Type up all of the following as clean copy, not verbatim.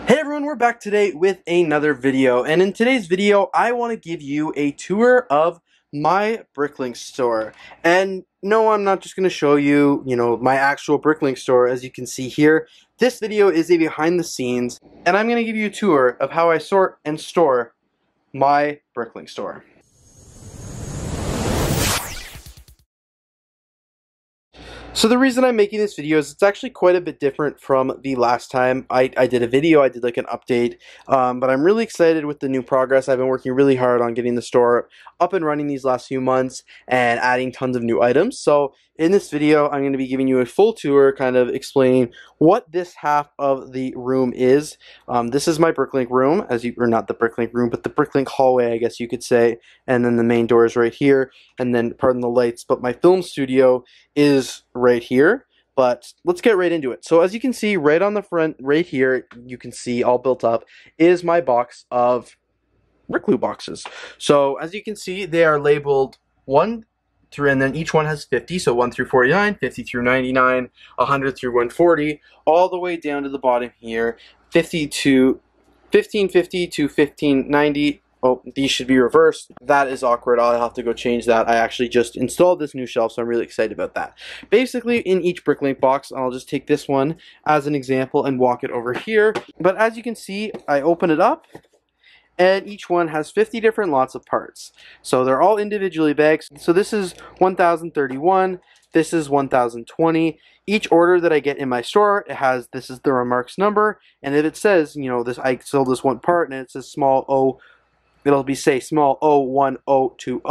Hey everyone, we're back today with another video, and in today's video I want to give you a tour of my Bricklink store. And no, I'm not just going to show you, my actual Bricklink store. As you can see here, this video is a behind the scenes, and I'm going to give you a tour of how I sort and store my Bricklink store. So the reason I'm making this video is it's actually quite a bit different from the last time I did a video. I did like an update, but I'm really excited with the new progress. I've been working really hard on getting the store up and running these last few months and adding tons of new items. So in this video, I'm going to be giving you a full tour, kind of explaining what this half of the room is. This is my Bricklink room, or not the Bricklink room, but the Bricklink hallway, I guess you could say. And then the main door is right here, and then pardon the lights, but my film studio is right here. But let's get right into it. So as you can see right on the front, right here, you can see all built up is my box of Brickloop boxes. So as you can see, they are labeled 1 through, and then each one has 50, so 1 through 49, 50 through 99, 100 through 140, all the way down to the bottom here, 1550 to 1590. Oh, these should be reversed. That is awkward. I'll have to go change that. I actually just installed this new shelf, so I'm really excited about that. Basically, in each Bricklink box, I'll just take this one as an example and walk it over here. But as you can see, I open it up, and each one has 50 different lots of parts. So they're all individually bagged. So this is 1031, this is 1020. Each order that I get in my store, it has, this is the remarks number, and if it says, this, I sold this one part and it says small o, it'll be say small 01020,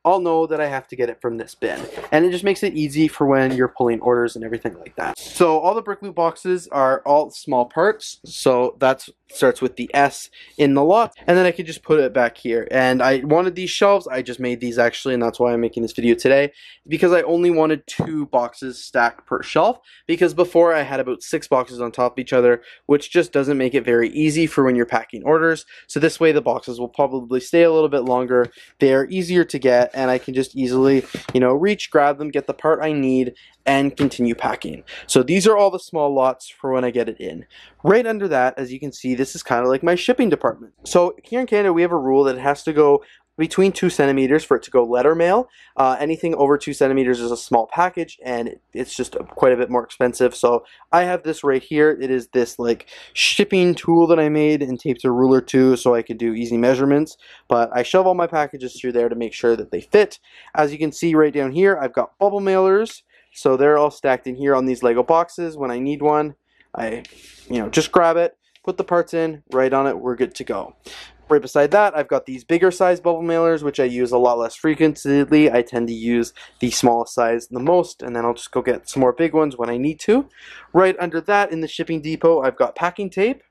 I'll know that I have to get it from this bin. And it just makes it easy for when you're pulling orders and everything like that. So all the Brickloop boxes are all small parts, so that starts with the S in the lot, and then I could just put it back here. And I wanted these shelves, I just made these actually, and that's why I'm making this video today, because I only wanted 2 boxes stacked per shelf, because before I had about 6 boxes on top of each other, which just doesn't make it very easy for when you're packing orders. So this way the boxes will probably stay a little bit longer, they're easier to get, and I can just easily, reach, grab them, get the part I need, and continue packing. So these are all the small lots for when I get it in. Right under that, as you can see, this is kind of like my shipping department. So here in Canada, we have a rule that it has to go between 2 centimeters for it to go letter mail. Anything over 2 centimeters is a small package, and it's just quite a bit more expensive. So I have this right here. It is this like shipping tool that I made and taped a ruler to so I could do easy measurements. But I shove all my packages through there to make sure that they fit. As you can see right down here, I've got bubble mailers. So they're all stacked in here on these Lego boxes. When I need one, I, just grab it, put the parts in, write on it, we're good to go. Right beside that, I've got these bigger size bubble mailers, which I use a lot less frequently. I tend to use the smallest size the most, and then I'll just go get some more big ones when I need to. Right under that, in the shipping depot, I've got packing tape.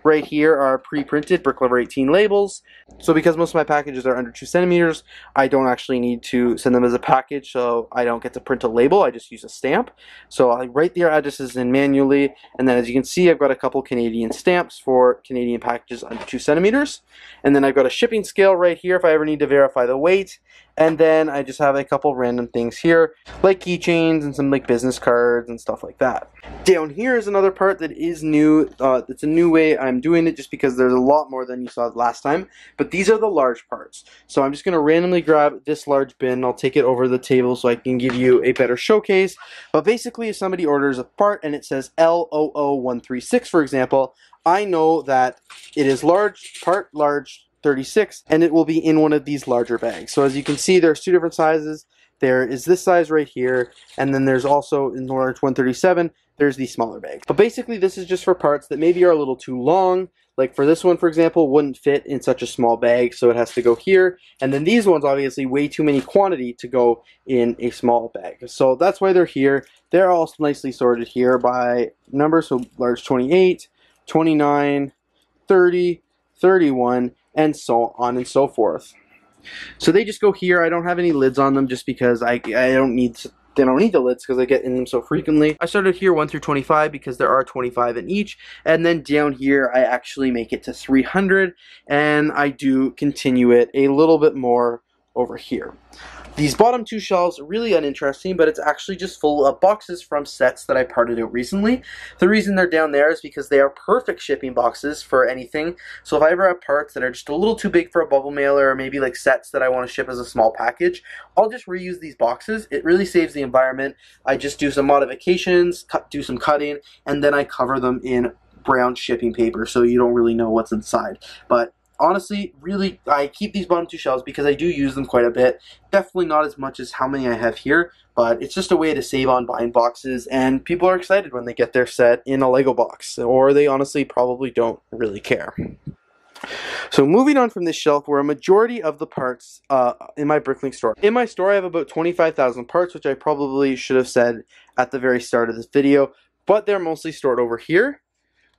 Right here are pre-printed Bricklover 18 labels. So because most of my packages are under 2 centimeters, I don't actually need to send them as a package, so I don't get to print a label, I just use a stamp. So I write their addresses in manually, and then as you can see, I've got a couple Canadian stamps for Canadian packages under 2 centimeters. And then I've got a shipping scale right here if I ever need to verify the weight. And then I just have a couple random things here, like keychains and some like business cards and stuff like that. Down here is another part that is new. It's a new way I'm doing it just because there's a lot more than you saw last time. But these are the large parts. So I'm just going to randomly grab this large bin. I'll take it over the table so I can give you a better showcase. But basically, if somebody orders a part and it says L00136, for example, I know that it is large, part large, 36, and it will be in one of these larger bags. So as you can see, there's 2 different sizes. There is this size right here, and then there's also in large 137, there's the smaller bag. But basically this is just for parts that maybe are a little too long. Like for this one, for example, wouldn't fit in such a small bag, so it has to go here. And then these ones, obviously, way too many quantity to go in a small bag. So that's why they're here. They're all nicely sorted here by number, so large 28, 29, 30, 31, and so on and so forth. So they just go here. I don't have any lids on them just because they don't need the lids because I get in them so frequently. I started here 1 through 25 because there are 25 in each, and then down here I actually make it to 300, and I do continue it a little bit more over here. These bottom two shelves are really uninteresting, but it's actually just full of boxes from sets that I parted out recently. The reason they're down there is because they are perfect shipping boxes for anything. So if I ever have parts that are just a little too big for a bubble mailer, or maybe like sets that I want to ship as a small package, I'll just reuse these boxes. It really saves the environment. I just do some modifications, do some cutting, and then I cover them in brown shipping paper so you don't really know what's inside. But honestly, really, I keep these bottom two shelves because I do use them quite a bit. Definitely not as much as how many I have here, but it's just a way to save on buying boxes, and people are excited when they get their set in a Lego box, or they honestly probably don't really care. So moving on from this shelf, where a majority of the parts in my Bricklink store. In my store, I have about 25,000 parts, which I probably should have said at the very start of this video, but they're mostly stored over here.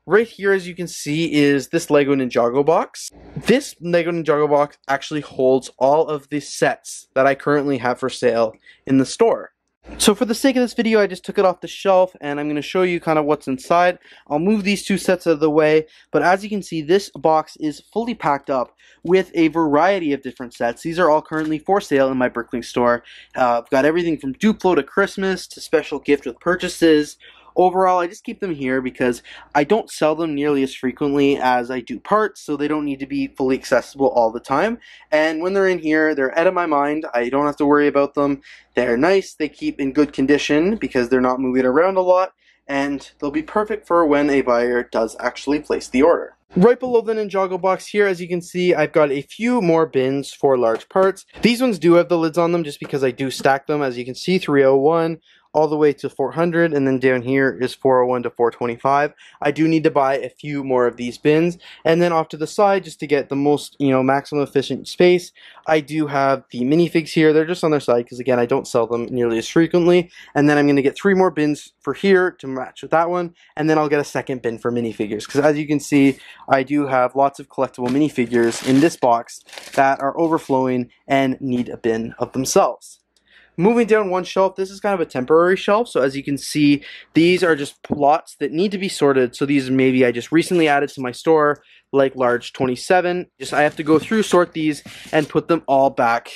Right here, as you can see, is this Lego Ninjago box. This Lego Ninjago box actually holds all of the sets that I currently have for sale in the store. So for the sake of this video, I just took it off the shelf, and I'm going to show you kind of what's inside. I'll move these two sets out of the way, but as you can see, this box is fully packed up with a variety of different sets. These are all currently for sale in my Bricklink store. I've got everything from Duplo to Christmas to special gift with purchases. Overall, I just keep them here because I don't sell them nearly as frequently as I do parts, so they don't need to be fully accessible all the time. And when they're in here, they're out of my mind. I don't have to worry about them. They're nice. They keep in good condition because they're not moving around a lot, and they'll be perfect for when a buyer does actually place the order. Right below the Ninjago box here, as you can see, I've got a few more bins for large parts. These ones do have the lids on them just because I do stack them. As you can see, 301 all the way to 400, and then down here is 401 to 425. I do need to buy a few more of these bins, and then off to the side, just to get the most, maximum efficient space, I do have the minifigs here. They're just on their side because, again, I don't sell them nearly as frequently. And then I'm going to get 3 more bins for here to match with that one, and then I'll get a second bin for minifigures, because as you can see, I do have lots of collectible minifigures in this box that are overflowing and need a bin of themselves. Moving down one shelf, this is kind of a temporary shelf, so as you can see, these are just lots that need to be sorted. So these maybe I just recently added to my store, like large 27. I have to go through, sort these, and put them all back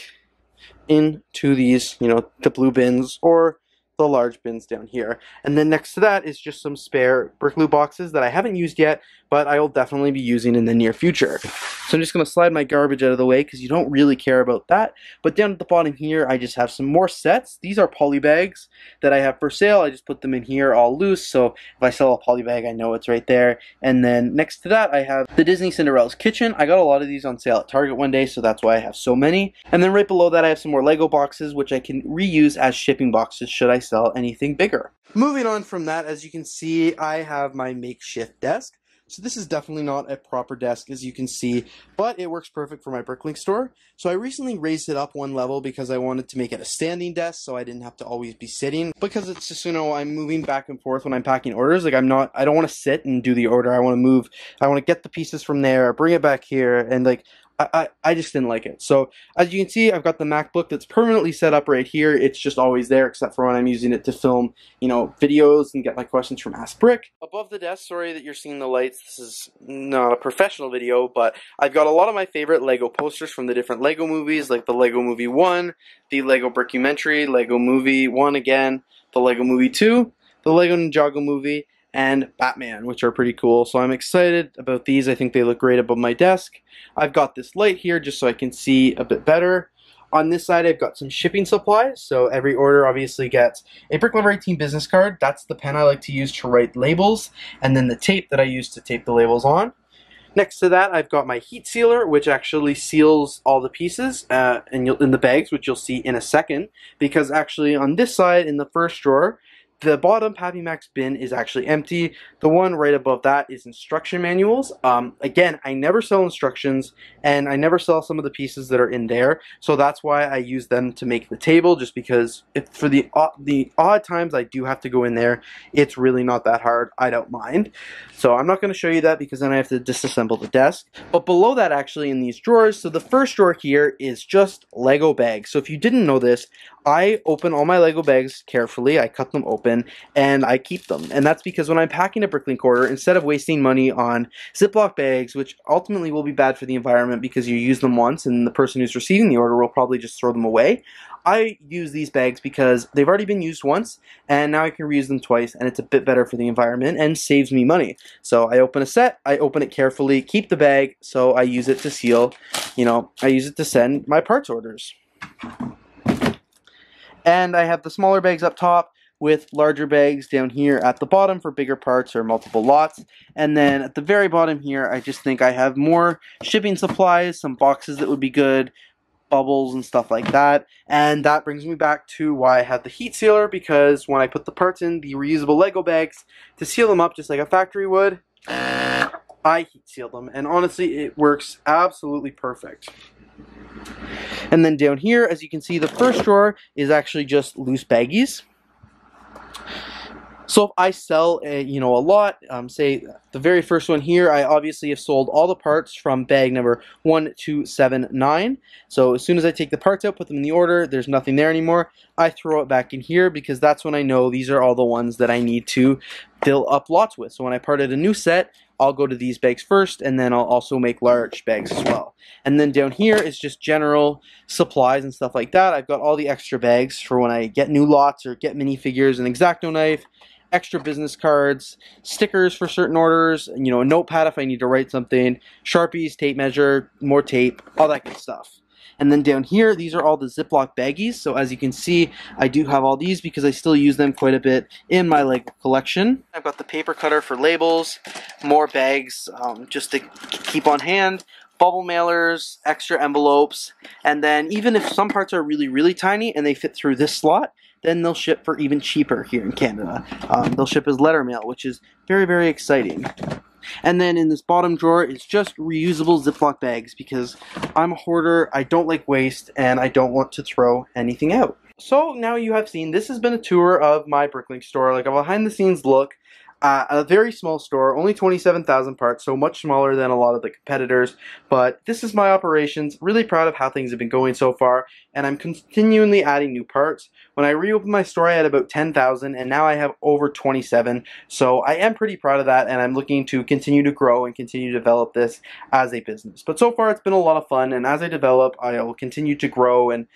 into these, the blue bins or the large bins down here. And then next to that is just some spare Brickloo boxes that I haven't used yet, but I will definitely be using in the near future. So I'm just going to slide my garbage out of the way because you don't really care about that. But down at the bottom here, I just have some more sets. These are poly bags that I have for sale. I just put them in here all loose, so if I sell a poly bag, I know it's right there. And then next to that, I have the Disney Cinderella's Kitchen. I got a lot of these on sale at Target one day, so that's why I have so many. And then right below that, I have some more Lego boxes, which I can reuse as shipping boxes should I sell anything bigger. Moving on from that, as you can see, I have my makeshift desk. So this is definitely not a proper desk, as you can see, but it works perfect for my Bricklink store. So I recently raised it up one level because I wanted to make it a standing desk so I didn't have to always be sitting. Because it's just, I'm moving back and forth when I'm packing orders. Like I don't want to sit and do the order. I want to move. I want to get the pieces from there, bring it back here, and I just didn't like it. So as you can see, I've got the MacBook that's permanently set up right here. It's just always there, except for when I'm using it to film, videos and get my questions from Ask Brick. Above the desk, sorry that you're seeing the lights. This is not a professional video, but I've got a lot of my favorite Lego posters from the different Lego movies, like the Lego Movie 1, the Lego Brickumentary, Lego Movie 1 again, the Lego Movie 2, the Lego Ninjago movie, and Batman, which are pretty cool. So I'm excited about these. I think they look great above my desk. I've got this light here just so I can see a bit better. On this side, I've got some shipping supplies. So every order obviously gets a Brick Lover 18 business card. That's the pen I like to use to write labels, and then the tape that I use to tape the labels on. Next to that, I've got my heat sealer, which actually seals all the pieces in the bags, which you'll see in a second. Because actually on this side, in the first drawer, the bottom Pappy Max bin is actually empty. The one right above that is instruction manuals. Again, I never sell instructions, and I never sell some of the pieces that are in there. So that's why I use them to make the table, just because if for the odd times I do have to go in there, it's really not that hard. I don't mind. So I'm not going to show you that because then I have to disassemble the desk. But below that, actually, in these drawers, so the first drawer here is just Lego bags. So if you didn't know this, I open all my Lego bags carefully. I cut them open. open, and I keep them. And that's because when I'm packing a Bricklink order, instead of wasting money on Ziploc bags, which ultimately will be bad for the environment because you use them once and the person who's receiving the order will probably just throw them away, I use these bags because they've already been used once, and now I can reuse them twice, and it's a bit better for the environment and saves me money. So I open a set, I open it carefully, keep the bag, so I use it to seal, I use it to send my parts orders. And I have the smaller bags up top with larger bags down here at the bottom for bigger parts or multiple lots. And then at the very bottom here, I just think I have more shipping supplies, some boxes that would be good, bubbles and stuff like that. And that brings me back to why I have the heat sealer, because when I put the parts in the reusable Lego bags to seal them up just like a factory would, I heat seal them, and honestly it works absolutely perfect. And then down here, as you can see, the first drawer is actually just loose baggies. So if I sell a lot, say the very first one here, I obviously have sold all the parts from bag number 1279. So as soon as I take the parts out, put them in the order, there's nothing there anymore, I throw it back in here because that's when I know these are all the ones that I need to fill up lots with. So when I parted a new set, I'll go to these bags first, and then I'll also make large bags as well. And then down here is just general supplies and stuff like that. I've got all the extra bags for when I get new lots or get minifigures, an X-Acto knife, extra business cards, stickers for certain orders, a notepad if I need to write something, Sharpies, tape measure, more tape, all that good stuff. And then down here, these are all the Ziploc baggies. So as you can see, I do have all these because I still use them quite a bit in my Lego collection. I've got the paper cutter for labels, more bags just to keep on hand, bubble mailers, extra envelopes, and then even if some parts are really, really tiny and they fit through this slot, then they'll ship for even cheaper here in Canada. They'll ship as letter mail, which is very, very exciting. And then in this bottom drawer is just reusable Ziploc bags because I'm a hoarder, I don't like waste, and I don't want to throw anything out. So now you have seen, this has been a tour of my Bricklink store, like a behind the scenes look. A very small store, only 27,000 parts, so much smaller than a lot of the competitors, but this is my operations. Really proud of how things have been going so far, and I'm continually adding new parts. When I reopened my store, I had about 10,000, and now I have over 27, so I am pretty proud of that, and I'm looking to continue to grow and continue to develop this as a business. But so far, it's been a lot of fun, and as I develop, I will continue to grow, and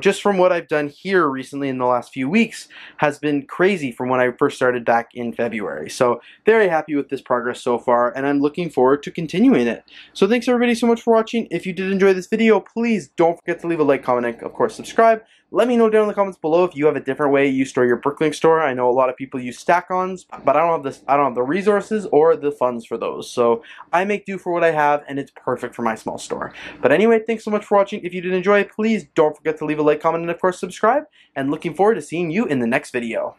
just from what I've done here recently in the last few weeks has been crazy from when I first started back in February. So very happy with this progress so far, and I'm looking forward to continuing it. So thanks everybody so much for watching. If you did enjoy this video, please don't forget to leave a like, comment, and of course subscribe. Let me know down in the comments below if you have a different way you store your Bricklink store. I know a lot of people use stack-ons, but I don't have the resources or the funds for those. So I make do for what I have, and it's perfect for my small store. But anyway, thanks so much for watching. If you did enjoy, please don't forget to leave a like, comment, and of course subscribe. And looking forward to seeing you in the next video.